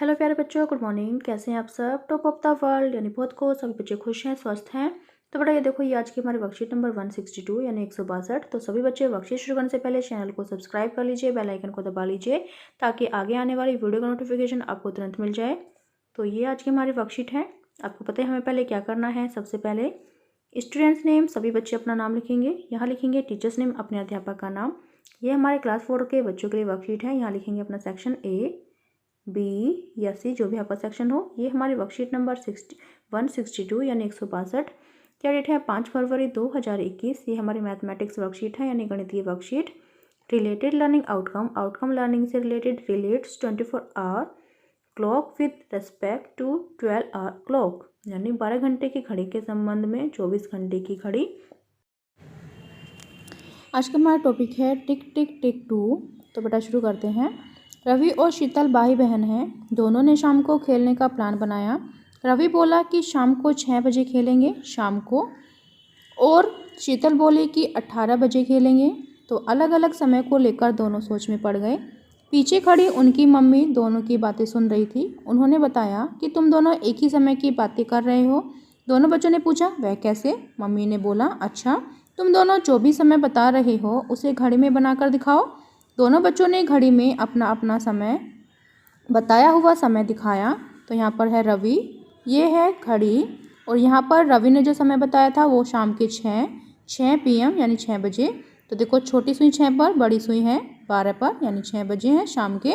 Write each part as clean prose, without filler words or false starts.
Hello प्यारे बच्चों, good morning. कैसे हैं आप सब? टॉप ऑफ द वर्ल्ड यानी बहुत को सभी बच्चे खुश हैं, स्वस्थ हैं। तो बेटा ये देखो, ये आज की हमारी वर्कशीट नंबर 162 यानी 162। तो सभी बच्चे वर्कशीट शुरू करने से पहले चैनल को सब्सक्राइब कर लीजिए, बेल आइकन को दबा लीजिए ताकि आगे आने वाली वीडियो का नोटिफिकेशन आपको तुरंत मिल जाए। तो ये आज की हमारी वर्कशीट है। आपको पता है हमें पहले क्या करना है। सबसे पहले स्टूडेंट्स नेम, सभी बच्चे अपना नाम लिखेंगे। यहाँ लिखेंगे टीचर्स नेम, अपने अध्यापक का नाम। ये हमारे क्लास 4 के बच्चों के लिए वर्कशीट है। यहाँ लिखेंगे अपना सेक्शन ए, बी या सी, जो भी आपका सेक्शन हो। ये हमारी वर्कशीट नंबर 162 यानी 162। क्या डेट है? 5 फरवरी 2021। ये हमारी मैथमेटिक्स वर्कशीट है यानी गणितीय worksheet. Related learning outcome, outcome learning से related relates 24 hour clock with respect to 12 hour clock, यानी 12 घंटे की घड़ी के संबंध में 24 घंटे की घड़ी। आज का हमारा टॉपिक है टिक टिक टिक टू। तो बेटा शुरू करते हैं। रवि और शीतल भाई बहन हैं। दोनों ने शाम को खेलने का प्लान बनाया। रवि बोला कि शाम को 6 बजे खेलेंगे शाम को, और शीतल बोली कि 18 बजे खेलेंगे। तो अलग अलग समय को लेकर दोनों सोच में पड़ गए। पीछे खड़ी उनकी मम्मी दोनों की बातें सुन रही थी। उन्होंने बताया कि तुम दोनों एक ही समय की बातें कर रहे हो। दोनों बच्चों ने पूछा, वह कैसे? मम्मी ने बोला, अच्छा, तुम दोनों जो भी समय बता रहे हो उसे घड़ी में बनाकर दिखाओ। दोनों बच्चों ने घड़ी में अपना अपना समय, बताया हुआ समय दिखाया। तो यहाँ पर है रवि, ये है घड़ी, और यहाँ पर रवि ने जो समय बताया था वो शाम के 6 PM यानी 6 बजे। तो देखो, छोटी सुई 6 पर, बड़ी सुई है 12 पर, यानी 6 बजे हैं शाम के।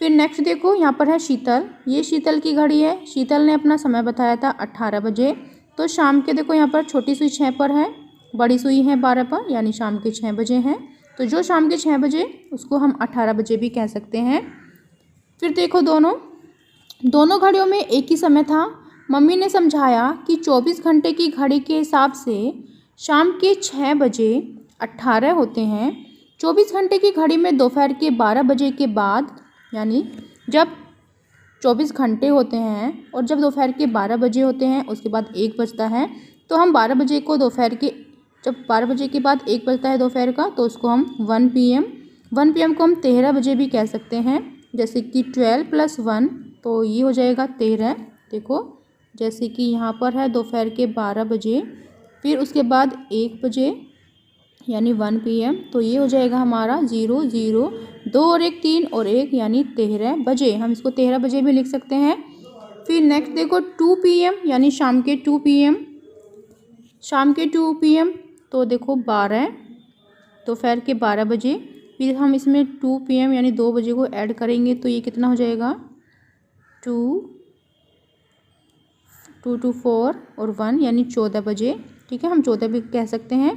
फिर नेक्स्ट देखो, यहाँ पर है शीतल, ये शीतल की घड़ी है। शीतल ने अपना समय बताया था 18 बजे। तो शाम के देखो, यहाँ पर छोटी सुई 6 पर है, बड़ी सुई है 12 पर, यानी शाम के 6 बजे हैं। तो जो शाम के 6 बजे, उसको हम 18 बजे भी कह सकते हैं। फिर देखो, दोनों घड़ियों में एक ही समय था। मम्मी ने समझाया कि 24 घंटे की घड़ी के हिसाब से शाम के 6 बजे 18 होते हैं। 24 घंटे की घड़ी में दोपहर के 12 बजे के बाद, यानी जब 24 घंटे होते हैं और जब दोपहर के 12 बजे होते हैं, उसके बाद 1 बजता है। तो हम 12 बजे को दोपहर के, जब 12 बजे के बाद 1 बजता है दोपहर का, तो उसको हम 1 PM को हम 13 बजे भी कह सकते हैं। जैसे कि 12 + 1, तो ये हो जाएगा 13। देखो, जैसे कि यहाँ पर है दोपहर के 12 बजे, फिर उसके बाद 1 बजे यानी 1 PM, तो ये हो जाएगा हमारा 0 0, 2 और 1 3 और 1 यानी 13 बजे। हम इसको 13 बजे भी लिख सकते हैं। फिर नेक्स्ट देखो, 2 PM यानी शाम के 2 PM, शाम के 2 PM, तो देखो 12, दोपहर के 12 बजे। फिर हम इसमें 2 PM यानी 2 बजे को ऐड करेंगे, तो ये कितना हो जाएगा? 2 2 4 और 1 यानी 14 बजे। ठीक है, हम 14 भी कह सकते हैं,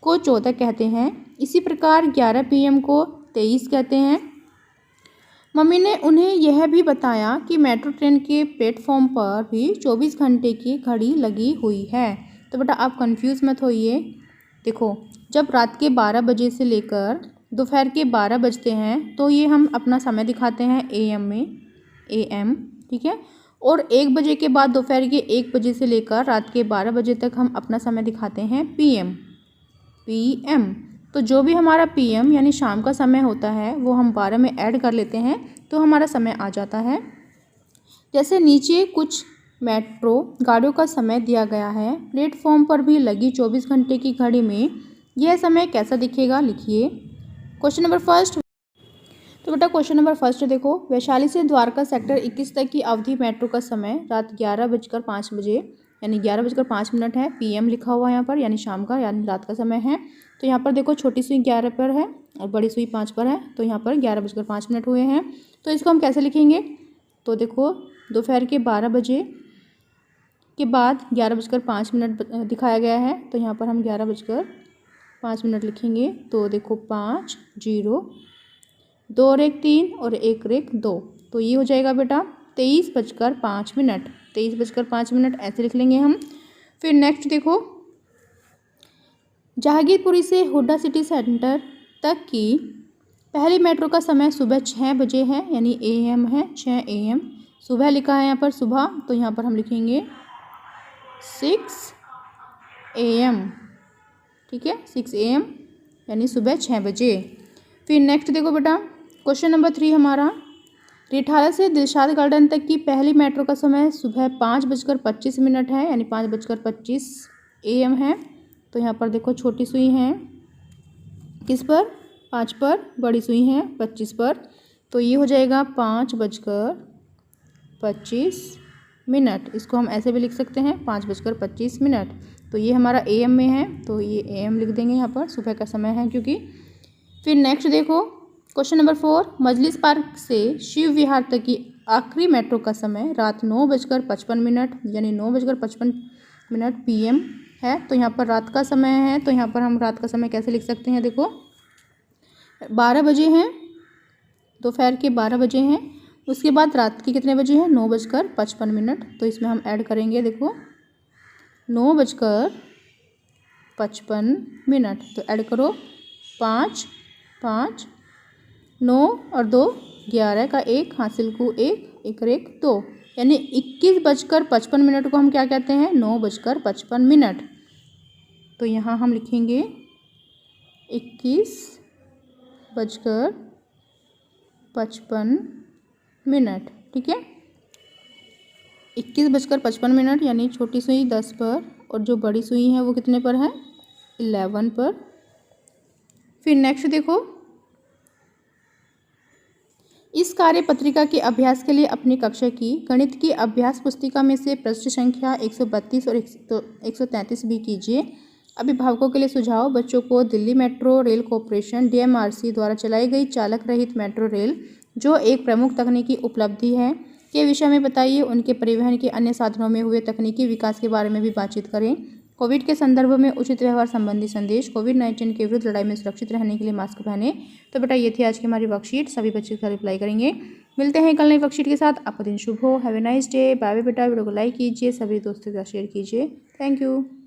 को 14 कहते हैं। इसी प्रकार 11 PM को 23 कहते हैं। मम्मी ने उन्हें यह भी बताया कि मेट्रो ट्रेन के प्लेटफॉर्म पर भी 24 घंटे की घड़ी लगी हुई है। तो बेटा आप कंफ्यूज मत होइए। देखो, जब रात के 12 बजे से लेकर दोपहर के 12 बजते हैं, तो ये हम अपना समय दिखाते हैं AM में, AM, ठीक है। और 1 बजे के बाद दोपहर के 1 बजे से लेकर रात के 12 बजे तक हम अपना समय दिखाते हैं PM। तो जो भी हमारा PM यानी शाम का समय होता है, वो हम 12 में ऐड कर लेते हैं, तो हमारा समय आ जाता है। जैसे नीचे कुछ मेट्रो गाड़ियों का समय दिया गया है। प्लेटफॉर्म पर भी लगी 24 घंटे की घड़ी में यह समय कैसा दिखेगा? लिखिए। Question number first. तो बेटा क्वेश्चन नंबर फर्स्ट देखो, वैशाली से द्वारका सेक्टर 21 तक की अवधि मेट्रो का समय रात 11:05 बजे यानी 11:05 है। PM लिखा हुआ है यहाँ पर, यानी शाम का, यानी रात का समय है। तो यहाँ पर देखो, छोटी सुई 11 पर है और बड़ी सुई 5 पर है, तो यहाँ पर 11:05 हुए हैं। तो इसको हम कैसे लिखेंगे? तो देखो, दोपहर के 12 बजे के बाद 11:05 दिखाया गया है, तो यहाँ पर हम 11:05 लिखेंगे। तो देखो, 5 0, 2 और 1 3 और 1 और 1 2, तो ये हो जाएगा बेटा 23:05। 23:05 ऐसे लिख लेंगे हम। फिर नेक्स्ट देखो, जहांगीरपुरी से हुड्डा सिटी सेंटर तक की पहली मेट्रो का समय सुबह 6 बजे है, यानी AM है, 6 AM। सुबह लिखा है यहाँ पर सुबह, तो यहाँ पर हम लिखेंगे 6 AM, ठीक है, 6 AM यानी सुबह 6 बजे। फिर नेक्स्ट देखो बेटा, क्वेश्चन नंबर 3 हमारा, रिठाला से दिलशाद गार्डन तक की पहली मेट्रो का समय सुबह 5:25 है, यानी 5:25 AM है। तो यहाँ पर देखो छोटी सुई है किस पर, 5 पर, बड़ी सुई है 25 पर। तो ये हो जाएगा 5:25। इसको हम ऐसे भी लिख सकते हैं 5:25। तो ये हमारा AM में है, तो ये AM लिख देंगे यहाँ पर, सुबह का समय है क्योंकि। फिर नेक्स्ट देखो क्वेश्चन नंबर 4, मजलिस पार्क से शिव विहार तक की आखिरी मेट्रो का समय रात 9:55, यानी 9:55 PM है। तो यहाँ पर रात का समय है, तो यहाँ पर हम रात का समय कैसे लिख सकते हैं, देखो 12 बजे हैं, दोपहर के 12 बजे हैं। उसके बाद रात के कितने बजे हैं, 9:55। तो इसमें हम ऐड करेंगे, देखो 9:55। तो ऐड करो 5 5 9 और 2 11 का 1 हासिल को 1 1 और 1 2, यानी 21:55 को हम क्या कहते हैं, 9:55। तो यहाँ हम लिखेंगे 21:55, ठीक है। 21:55 यानी छोटी सुई 10 पर और जो बड़ी सुई है वो कितने पर है, 11 पर। फिर नेक्स्ट देखो, इस कार्य पत्रिका के अभ्यास के लिए अपनी कक्षा की गणित की अभ्यास पुस्तिका में से प्रश्न संख्या 132 और 133 भी कीजिए। अभिभावकों के लिए सुझाव, बच्चों को Delhi metro rail corporation DMRC द्वारा चलाई गई चालक रहित मेट्रो रेल, जो एक प्रमुख तकनीकी उपलब्धि है, के विषय में बताइए। उनके परिवहन के अन्य साधनों में हुए तकनीकी विकास के बारे में भी बातचीत करें। कोविड के संदर्भ में उचित व्यवहार संबंधी संदेश, कोविड-19 के विरुद्ध लड़ाई में सुरक्षित रहने के लिए मास्क पहने। तो बेटा ये थी आज की हमारी वर्कशीट, सभी बच्चे इसका रिप्लाई करेंगे। मिलते हैं कल नई वर्कशीट के साथ। आपका दिन शुभ हो। Have a nice day. Bye bye बेटा। वीडियो को लाइक कीजिए, सभी दोस्तों के साथ शेयर कीजिए। Thank you.